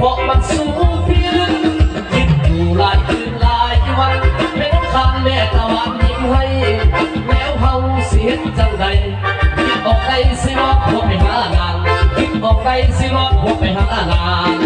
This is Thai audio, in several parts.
เพราะมันสูงพี่ลึกคิดอยู่หลายคืนหลายวันเป็นคำแม่ตะวันยิ้มให้แล้วเฮาเสียจังใดคิดออกไปสิรอดพวกไปหางานคิดออกไปสิรอดพวกไปหางาน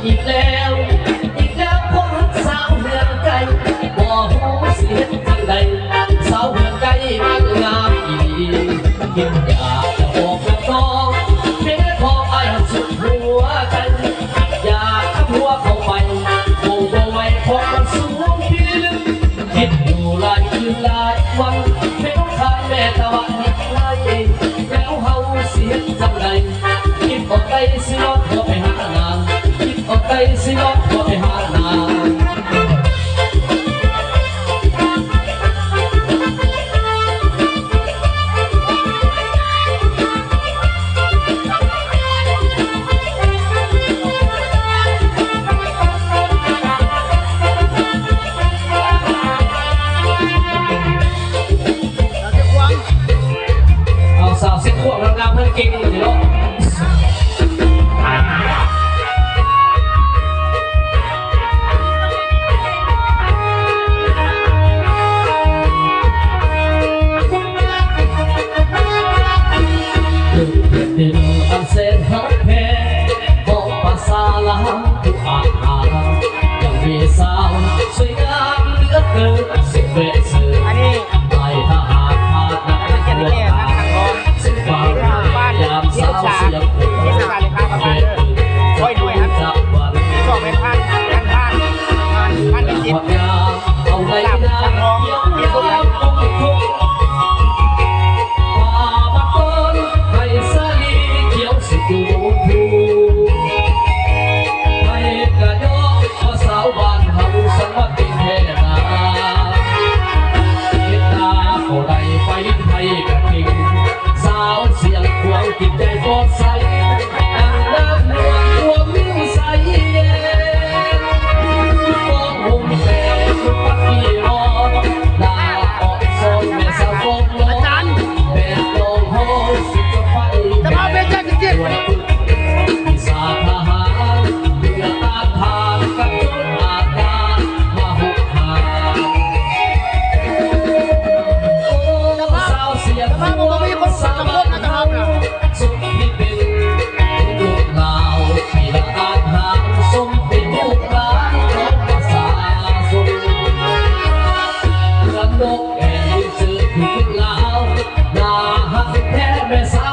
อีกแล้วคนสาวเหือนไก่บ่หูเสียจังใดสาวเหือนไก่มันงามอีคิดอยากจะบอกกับน้องเพียงพอไอ้สุดหัวใจอยากขับหัวเข้าไปโง่บ่ไหวเพราะมันสูงพี่ลึกคิดอยู่หลายคืนหลายวันเป็นทางแม่ตะวันนิดไรแล้วเฮาเสียจังใดคิดออกไปสิรอดพอไปหางานออกไปสิรอดพอไปหางานเอาสาวเสียงขวบงามๆเพื่อนเก่งอยู่เนาะดินอันเส้นหักแพ้บอกภาษาลาวทุกอาหารยังมีสาวสวยงามเหลือเกินสุดเวสือไอ้ทหารพาดนักหัวตาสุดฟ้ายามสาวเสียงหัวเป็นจับวันหอดยาเอาในนาเยี่ยมยามคุ้มดูดูให้กระยอกภาษาบ้านเฮาสมัครเป็นแค่นาเฮ็ดนาก็ได้ไปไทยกับทิ้งสาวเสียงควงจิตใจปอดใสดังน้ำนวลรวมนิ้วใสมองหุ่มแม่ทุกปักกี่รอลาออกโซนแม่สาวกลอแม่ลงห้องสุดจะไฟจะมาเป็นจังจิตมีสาทหารเพื่อต้านทานกับจุดอาการมาหุบหาโอ้สาวเสียงหัวสาวบ้านเฮาสุดที่เป็นลูกลาวมีละอาหารสมเป็นลูกหลานของภาษาสุนกระนกแก่ยืนซื้อถึงลาวนาหักแท้แม่สา